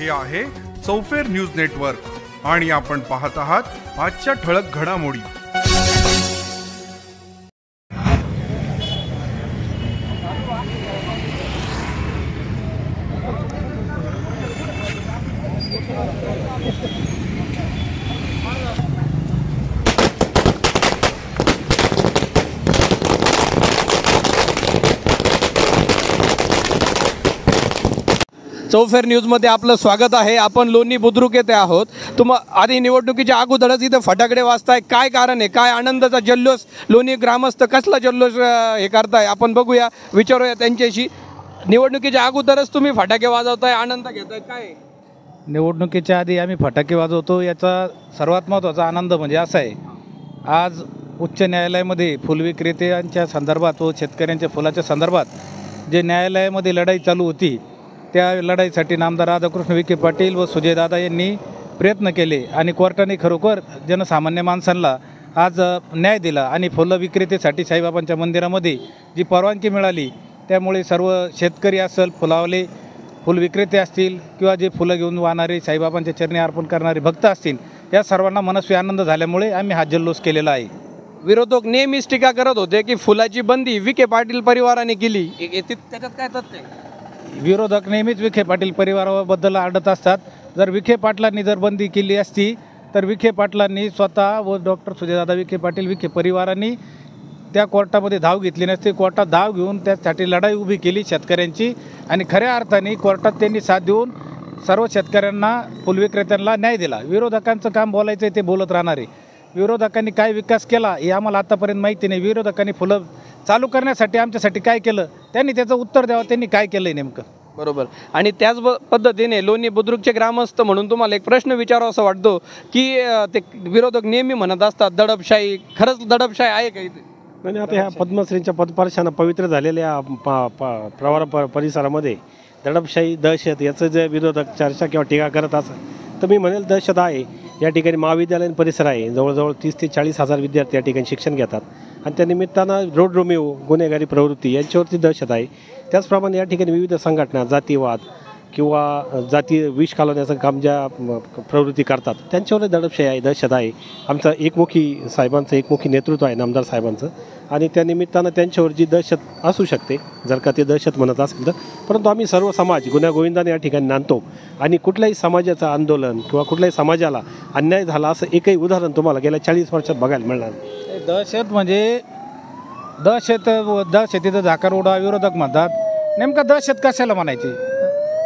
हे आहे चौफेर न्यूज नेटवर्क आणि आपण पाहत आहात आजच्या ठळक घडामोडी। चौफेर न्यूजमध्ये आपलं स्वागत आहे। आपण लोणी बुद्रुक येथे आहोत। आधी निवडणुकीच्या अगोदरच इथं फटाकडे वाजताय, काय कारण आहे, काय आनंदाचा जल्लोष, लोणी ग्रामस्थ कसला जल्लोष हे करताय आपण बघूया, विचारूया त्यांच्याशी। निवडणुकीच्या अगोदरच तुम्ही फटाके वाजवताय, आनंद घेताय, काय? निवडणुकीच्या आधी आम्ही फटाके वाजवतो, याचा सर्वात महत्त्वाचा आनंद म्हणजे असा आहे, आज उच्च न्यायालयामध्ये फुल विक्रेत्यांच्या संदर्भात व शेतकऱ्यांच्या फुलाच्या संदर्भात जे न्यायालयामध्ये लढाई चालू होती, त्या लढाईसाठी नामदार राधाकृष्ण विखे पाटील व सुजयदादा यांनी प्रयत्न केले आणि कोर्टाने खरोखर जनसामान्य माणसांना आज न्याय दिला आणि फुलं विक्रेतेसाठी साईबाबांच्या मंदिरामध्ये जी परवानगी मिळाली, त्यामुळे सर्व शेतकरी असेल, फुलावले फुल विक्रेते असतील किंवा जे फुलं घेऊन वाहणारे साईबाबांच्या चरणी अर्पण करणारे भक्त असतील, या सर्वांना मनस्वी आनंद झाल्यामुळे आम्ही हा जल्लोष केलेला आहे। विरोधक नेहमीच टीका करत होते की फुलाची बंदी विखे पाटील परिवाराने केली, त्याच्यात काय तथ्य आहे? विरोधक नेहमीच विखे पाटील परिवाराबद्दल आढळत असतात। जर विखे पाटलांनी जर बंदी केली असती तर विखे पाटलांनी स्वतः व डॉक्टर सुजयदादा विखे पाटील विखे परिवारांनी त्या कोर्टामध्ये धाव घेतली नसती। कोर्टात धाव घेऊन त्यासाठी लढाई उभी केली शेतकऱ्यांची आणि खऱ्या अर्थाने कोर्टात त्यांनी साथ देऊन सर्व शेतकऱ्यांना फुल विक्रेत्यांना न्याय दिला। विरोधकांचं काम बोलायचं आहे, ते बोलत राहणार आहे। विरोधकांनी काय विकास केला हे आम्हाला आतापर्यंत माहिती नाही। विरोधकांनी फुलं चालू करण्यासाठी आमच्यासाठी काय केलं, त्यांनी त्याचं उत्तर द्यावं, त्यांनी काय केलं आहे नेमकं। बरोबर। आणि त्याच पद्धतीने लोणी बुद्रुकचे ग्रामस्थ म्हणून तुम्हाला एक प्रश्न विचारावा असं वाटतो की ते विरोधक नेहमी म्हणत असतात दडपशाही, खरंच दडपशाही आहे का इथे? नाही, आता ह्या पद्मश्रींच्या पदस्पर्शानं पवित्र झालेल्या प्रवार परिसरामध्ये दडपशाही, दहशत याचं जे विरोधक चर्चा किंवा टीका करत असत तर मी म्हणेल दहशत आहे। या ठिकाणी महाविद्यालयीन परिसर आहे, जवळजवळ 30 ते 40 हजार विद्यार्थी या ठिकाणी शिक्षण घेतात आणि त्या निमित्तानं रोड रोमिओ, गुन्हेगारी प्रवृत्ती यांच्यावरती दहशत आहे। त्याचप्रमाणे या ठिकाणी विविध संघटना जातीवाद किंवा जाती विष घालवण्याचं काम ज्या प्रवृत्ती करतात त्यांच्यावर दडपशाही आहे, दहशत आहे। आमचा एकमुखी साहेबांचं एकमुखी नेतृत्व आहे नामदार साहेबांचं आणि त्या निमित्तानं त्यांच्यावर जी दहशत असू शकते, जर का ते दहशत म्हणत असेल तर, परंतु आम्ही सर्व समाज गुण्यागोविंदाने या ठिकाणी नांदतो आणि कुठल्याही समाजाचं आंदोलन किंवा कुठल्याही समाजाला अन्याय झाला असं एकही उदाहरण तुम्हाला गेल्या 40 वर्षात बघायला मिळणार नाही। दहशत म्हणजे दहशतीचं झाकर उडा विरोधक म्हणतात, नेमकं दहशत कशाला म्हणायची?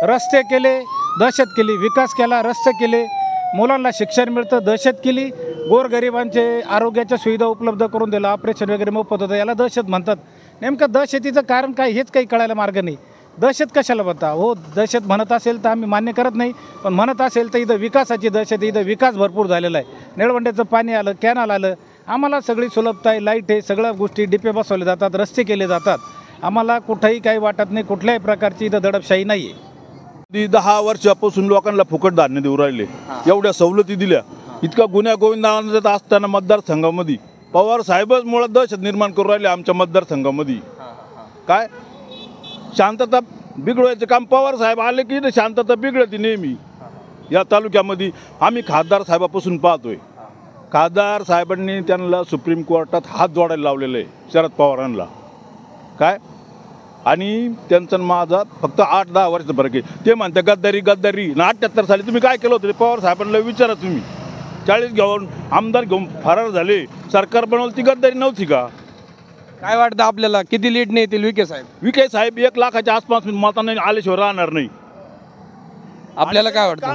रस्ते केले, दहशत केली, विकास केला, रस्ते केले, मुलांना शिक्षण मिळतं, दहशत केली, गोरगरिबांचे आरोग्याच्या सुविधा उपलब्ध करून दिला, ऑपरेशन वगैरे मोफत होतं, याला दहशत म्हणतात। नेमकं दहशतीचं कारण काय हेच काही कळायला मार्ग नाही। दहशत कशाला म्हणता? हो, दहशत म्हणत असेल तर आम्ही मान्य करत नाही, पण म्हणत असेल तर इथं विकासाची दहशत, इथं विकास भरपूर झालेला आहे। निळवंड्याचं पाणी आलं, कॅनल आलं, आम्हाला सगळी सुलभता आहे, लाईट आहे, सगळ्या गोष्टी डिपे बसवले जातात, रस्ते केले जातात, आम्हाला कुठंही काही वाटत नाही, कुठल्याही प्रकारची इथं दडपशाही नाही आहे। 10 वर्षापासून लोकांना फुकट धान्य देऊ राहिले, एवढ्या सवलती दिल्या, इतका गुन्ह्यागोविंदा आनंदात असताना मतदारसंघामध्ये पवार साहेबच मुळात दहशत निर्माण करू राहिले आमच्या मतदारसंघामध्ये। काय शांतता बिघडवायचं काम पवार साहेब आले की शांतता बिघडते नेहमी या तालुक्यामध्ये। आम्ही खासदार साहेबापासून पाहतोय, खासदार साहेबांनी त्यांना सुप्रीम कोर्टात हात जोडायला लावलेलं आहे शरद पवारांना, काय आणि त्यांचा माझा फक्त 8-10 वर्षाचा फरक आहे। ते म्हणते गद्दारी गद्दारी, 78 साली तुम्ही काय केलं होतं पवार साहेबांना विचारा तुम्ही। 40 घेऊन आमदार घेऊन फरार झाले, सरकार बनवलं, ती गद्दारी नव्हती का? काय वाटतं आपल्याला किती लीड नाही येतील विखे साहेब? विखे साहेब 1 लाखाच्या आसपास मताने आल्याशिवाय राहणार नाही। आपल्याला काय वाटतं?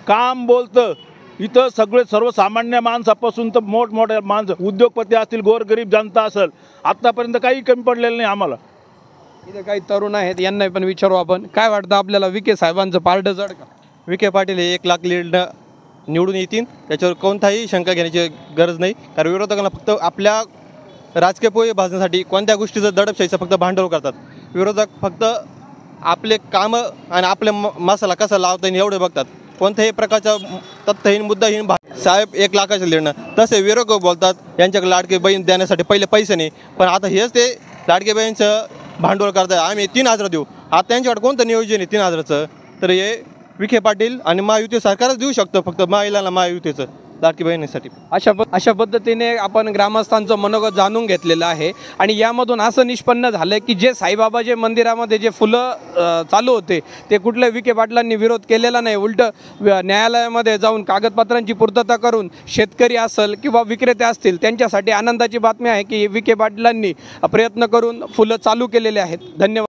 काम बोलतं इथं सगळे सर्वसामान्य माणसापासून तर मोठमोठ्या माणसं, उद्योगपती असतील, गोरगरीब जनता असेल, आत्तापर्यंत काही कमी पडलेलं नाही आम्हाला। इथे काही तरुण आहेत, यांना पण विचारू आपण, काय वाटतं आपल्याला विखे साहेबांचं पारडं जड का? विखे पाटील हे 1 लाख लीड निवडून येतील, त्याच्यावर कोणताही शंका घेण्याची गरज नाही। कारण विरोधकांना फक्त आपल्या राजकीय पोहे भाजण्यासाठी कोणत्या गोष्टीचं दडपशाहीचं फक्त भांडवल करतात। विरोधक फक्त आपले कामं आणि आपले मसाला कसा लावता येईल एवढे बघतात, कोणत्याही प्रकारचा तथ्यहीन मुद्दाहीन साहेब 1 लाखाचं लीडनं। तसे विरोधक बोलतात यांच्याकडे लाडकी बहीण देण्यासाठी पहिले पैसे नाही, पण आता हेच ते लाडकी बहीणचं भांडवल करताय, आम्ही 3000 देऊ। आता त्यांच्याकडे कोणतं नियोजन आहे 3000चं? तर हे विखे पाटील आणि महायुती सरकारच देऊ शकतं, फक्त महिलांना महायुतीचं लाडकी बहिणीसाठी. अशा पद्धतीने आपण ग्रामस्थांचं मनोगत जाणून घेतलेलं आहे आणि यामधून असं निष्पन्न झालं की जे साईबाबा जे मंदिरामध्ये जे फुलं चालू होते ते कुठल्या विखे पाटलांनी विरोध केलेला नाही. उलटं न्यायालयामध्ये जाऊन कागदपत्रांची पूर्तता करून शेतकरी असेल किंवा विक्रेते असतील त्यांच्यासाठी आनंदाची बातमी आहे की विखे पाटलांनी प्रयत्न करून फुलं चालू केलेले आहेत. धन्यवाद.